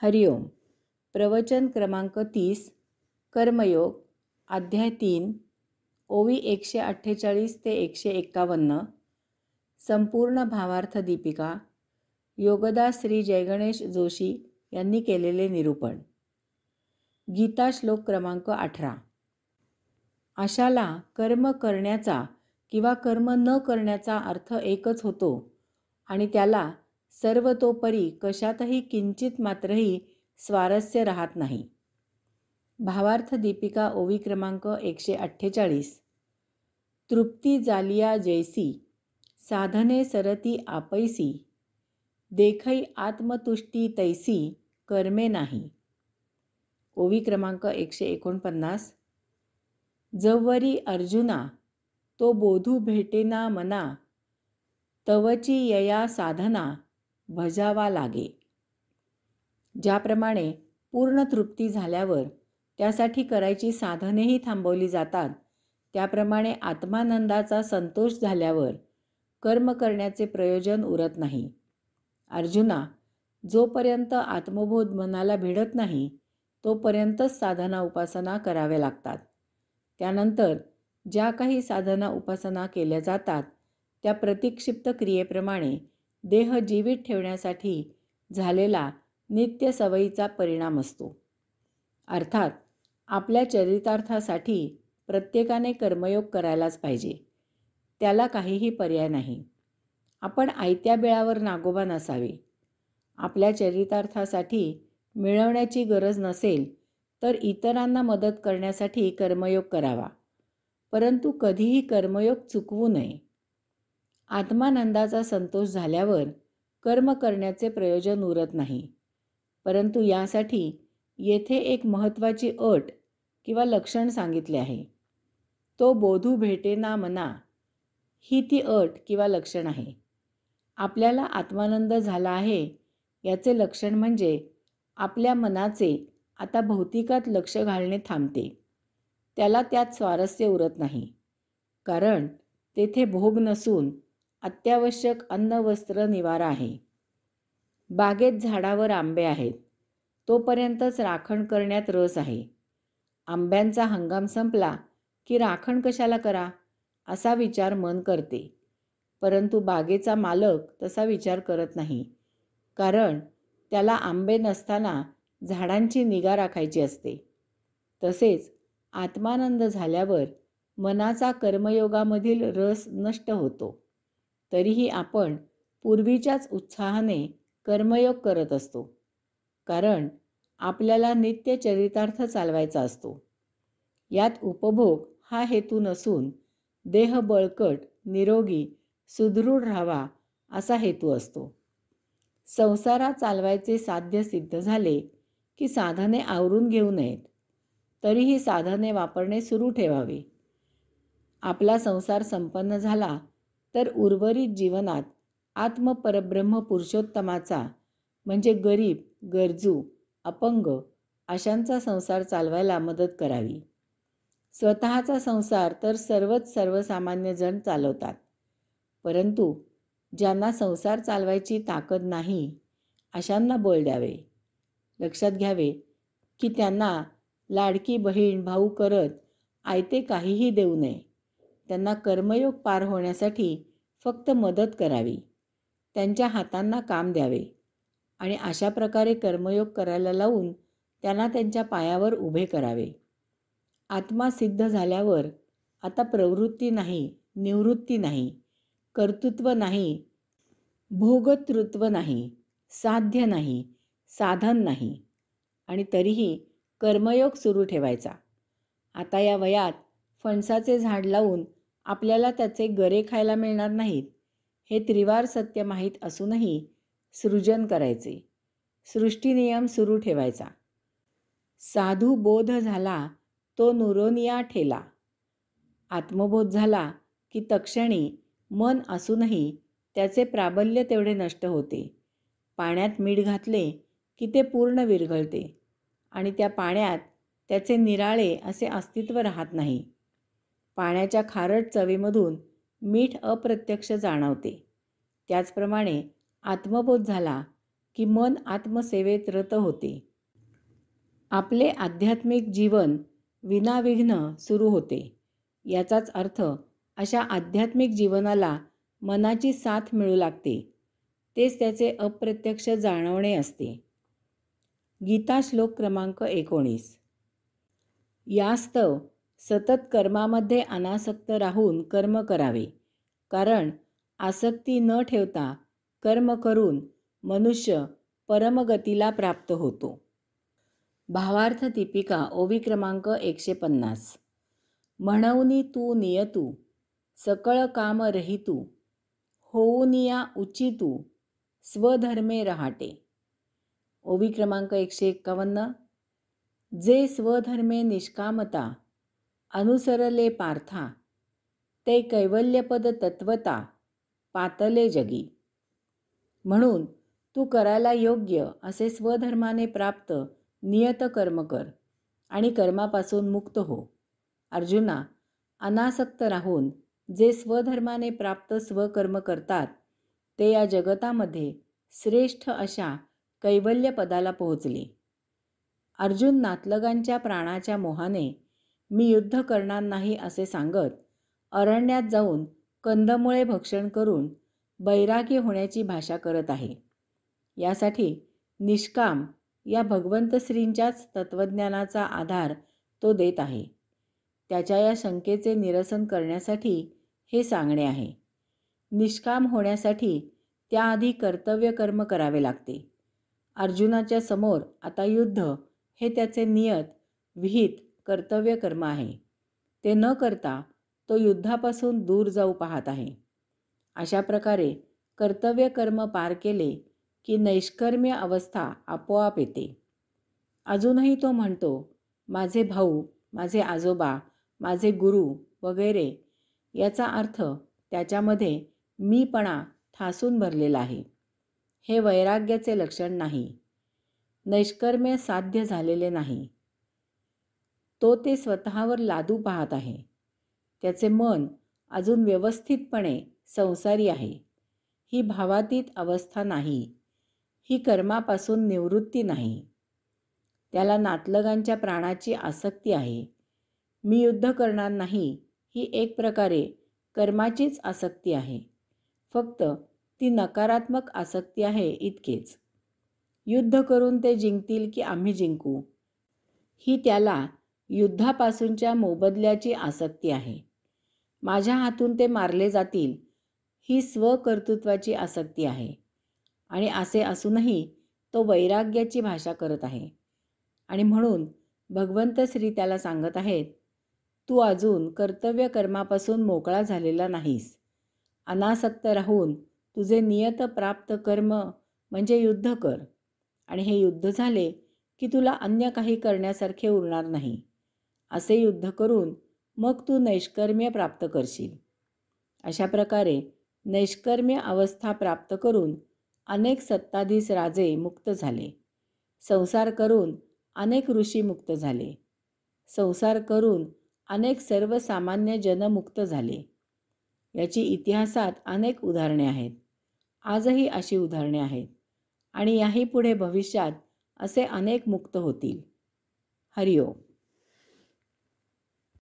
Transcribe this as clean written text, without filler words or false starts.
हरिओम. प्रवचन क्रमांक 30. कर्मयोग, अध्याय 3, ओवी 148 ते 151. संपूर्ण भावार्थ दीपिका. योगदास श्री जयगणेश जोशी यांनी केलेले निरूपण. गीता श्लोक क्रमांक 18. अशाला कर्म करण्याचा किंवा कर्म न करण्याचा अर्थ एकच होतो आणि त्याला सर्वतोपरी कशातही किंचित मात्रही स्वारस्य राहत नाही. भावार्थ दीपिका ओवी क्रमांक 148. तृप्ती जालिया जैसी, साधने सरती आपैसी, देखै आत्मतुष्टी तैसी, कर्मे नाही. ओवी क्रमांक 149. जवरी अर्जुना, तो बोधू भेटेना मना, तवची यया साधना, भजावा लागे. ज्याप्रमाणे पूर्ण तृप्ती झाल्यावर त्यासाठी करायची साधनेही थांबवली जातात, त्याप्रमाणे आत्मानंदाचा संतोष झाल्यावर कर्म करण्याचे प्रयोजन उरत नाही. अर्जुना, जोपर्यंत आत्मबोध मनाला भिडत नाही तोपर्यंतच साधना उपासना कराव्या लागतात. त्यानंतर ज्या काही साधना उपासना केल्या जातात त्या प्रतिक्षिप्त क्रियेप्रमाणे देह जीवित ठेवण्यासाठी झालेला नित्य सवयीचा परिणाम असतो. अर्थात आपल्या चरितार्थासाठी प्रत्येकाने कर्मयोग करायलाच पाहिजे, त्याला काहीही पर्याय नाही. आपण आयत्या बिळावर नागोबा नसावे. आपल्या चरितार्थासाठी मिळवण्याची गरज नसेल तर इतरांना मदत करण्यासाठी कर्मयोग करावा, परंतु कधीही कर्मयोग चुकवू नये. आत्मानंदाचा संतोष झाल्यावर कर्म करण्याचे प्रयोजन उरत नाही, परंतु यासाठी येथे एक महत्त्वाची अट किंवा लक्षण सांगितले आहे. तो बोधू भेटेना मना, ही ती अट किंवा लक्षण आहे. आपल्याला आत्मानंद झाला आहे याचे लक्षण म्हणजे आपल्या मनाचे आता भौतिकात लक्ष घालणे थांबते. त्याला त्यात स्वारस्य उरत नाही, कारण तेथे भोग नसून अत्यावश्यक अन्न वस्त्र निवारा आहे. बागेत झाडावर आंबे आहेत, तोपर्यंतच राखण करण्यात रस आहे. आंब्यांचा हंगाम संपला की राखण कशाला करा असा विचार मन करते, परंतु बागेचा मालक तसा विचार करत नाही, कारण त्याला आंबे नसताना झाडांची निगा राखायची असते. तसेच आत्मानंद झाल्यावर मनाचा कर्मयोगामधील रस नष्ट होतो, तरीही आपण पूर्वीच्याच उत्साहाने कर्मयोग करत असतो, कारण आपल्याला नित्य चरितार्थ चालवायचा असतो. यात उपभोग हा हेतू नसून देह बळकट, निरोगी, सुदृढ राहावा असा हेतू असतो. संसारात चालवायचे साध्य सिद्ध झाले की साधने आवरून घेऊ नयेत, तरीही साधने वापरणे सुरू ठेवावे. आपला संसार संपन्न झाला तर उर्वरित जीवनात आत्मपरब्रह्म पुरुषोत्तमाचा म्हणजे गरीब, गरजू, अपंग अशांचा संसार चालवायला मदत करावी. स्वतःचा संसार तर सर्वसामान्य जण चालवतात, परंतु ज्यांना संसार चालवायची ताकद नाही अशांना बळ द्यावे. लक्षात घ्यावे की त्यांना लाडकी बहीण भाऊ करत आयते काहीही देऊ नये. त्यांना कर्मयोग पार होण्यासाठी फक्त मदत करावी, त्यांच्या हातांना काम द्यावे आणि अशा प्रकारे कर्मयोग करायला लावून त्यांना त्यांच्या पायावर उभे करावे. आत्मा सिद्ध झाल्यावर आता प्रवृत्ती नाही, निवृत्ती नाही, कर्तृत्व नाही, भोगतृत्व नाही, साध्य नाही, साधन नाही, आणि तरीही कर्मयोग सुरू ठेवायचा. आता या वयात फणसाचे झाड लावून आपल्याला त्याचे गरे खायला मिळणार नाहीत हे त्रिवार सत्य माहीत असूनही सृजन करायचे, सृष्टीनियम सुरू ठेवायचा. साधू बोध झाला तो नुरोनिया ठेला. आत्मबोध झाला की तक्षणी मन असूनही त्याचे प्राबल्य तेवढे नष्ट होते. पाण्यात मीठ घातले की ते पूर्ण विरघळते आणि त्या पाण्यात त्याचे निराळे असे अस्तित्व राहत नाही. पाण्याच्या खारट चवीमधून मीठ अप्रत्यक्ष जाणवते. त्याचप्रमाणे आत्मबोध झाला की मन आत्मसेवेत रत होते. आपले आध्यात्मिक जीवन विनाविघ्न सुरू होते. याचाच अर्थ अशा आध्यात्मिक जीवनाला मनाची साथ मिळू लागते. तेच त्याचे अप्रत्यक्ष जाणवणे असते. गीता श्लोक क्रमांक 19. यास्तव सतत कर्मामध्ये अनासक्त राहून कर्म करावे, कारण आसक्ती न ठेवता कर्म करून मनुष्य परमगतीला प्राप्त होतो. भावार्थ दीपिका ओवी क्रमांक 150. म्हणूनी तू नियतू सकळ काम रहितू, होऊनिया उचितू स्वधर्मे रहाटे. ओवी क्रमांक 151. जे स्वधर्मे निष्कामता अनुसरले पार्था, ते कैवल्यपद तत्वता पातले जगी. म्हणून तू करायला योग्य असे स्वधर्माने प्राप्त नियत कर्म कर आणि कर्मापासून मुक्त हो. अर्जुना, अनासक्त राहून जे स्वधर्माने प्राप्त स्वकर्म करतात ते या जगतामध्ये श्रेष्ठ अशा कैवल्य पदाला पोहोचले. अर्जुन नातलगांच्या प्राणाच्या मोहाने मी युद्ध करणार नाही असे सांगत अरण्यात जाऊन कंदमुळे भक्षण करून बैरागी होण्याची भाषा करत आहे. यासाठी निष्काम या भगवंत श्रींच्याच तत्त्वज्ञानाचा आधार तो देत आहे. त्याच्या या शंकेचे निरसन करण्यासाठी हे सांगणे आहे. निष्काम होण्यासाठी त्याआधी कर्तव्य कर्म करावे लागते. अर्जुनाच्या समोर आता युद्ध हे त्याचे नियत विहित कर्तव्य कर्म आहे. ते न करता तो युद्धापासून दूर जाऊ पाहत आहे. अशा प्रकारे कर्तव्य कर्म पार केले की नैष्कर्म्य अवस्था आपोआप येते. अजूनही तो म्हणतो, माझे भाऊ, माझे आजोबा, माझे गुरु वगैरे. याचा अर्थ त्याच्यामध्ये मीपणा ठासून भरलेला आहे. हे वैराग्याचे लक्षण नाही. नैष्कर्म्य साध्य झालेले नाही. तो ते स्वतःवर लादू पाहत आहे. त्याचे मन अजून व्यवस्थितपणे संसारी आहे. ही भावातीत अवस्था नाही. ही कर्मापासून निवृत्ती नाही. त्याला नातलगांच्या प्राणाची आसक्ती आहे. मी युद्ध करणार नाही ही एक प्रकारे कर्माचीच आसक्ती आहे. फक्त ती नकारात्मक आसक्ती आहे इतकेच. युद्ध करून ते जिंकतील की आम्ही जिंकू, ही त्याला युद्धापासूनच्या मोबदल्याची आसक्ती आहे. माझ्या हातून ते मारले जातील ही स्वकर्तृत्वाची आसक्ती आहे. आणि असे असूनही तो वैराग्याची भाषा करत आहे. आणि म्हणून भगवंत श्री त्याला सांगत आहेत, तू अजून कर्तव्य कर्मापासून मोकळा झालेला नाहीस. अनासक्त राहून तुझे नियत प्राप्त कर्म म्हणजे युद्ध कर. आणि हे युद्ध झाले की तुला अन्य काही करण्यासारखे उरणार नाही. असे युद्ध करून मग तू नैष्कर्म्य प्राप्त करशील. अशा प्रकारे नैष्कर्म्य अवस्था प्राप्त करून अनेक सत्ताधीश राजे मुक्त झाले. संसार करून अनेक ऋषी मुक्त झाले. संसार करून अनेक सर्वसामान्य जन मुक्त झाले. याची इतिहासात अनेक उदाहरणे आहेत. आजही अशी उदाहरणे आहेत. आणि याही पुढे भविष्यात असे अनेक मुक्त होतील. हरिओम.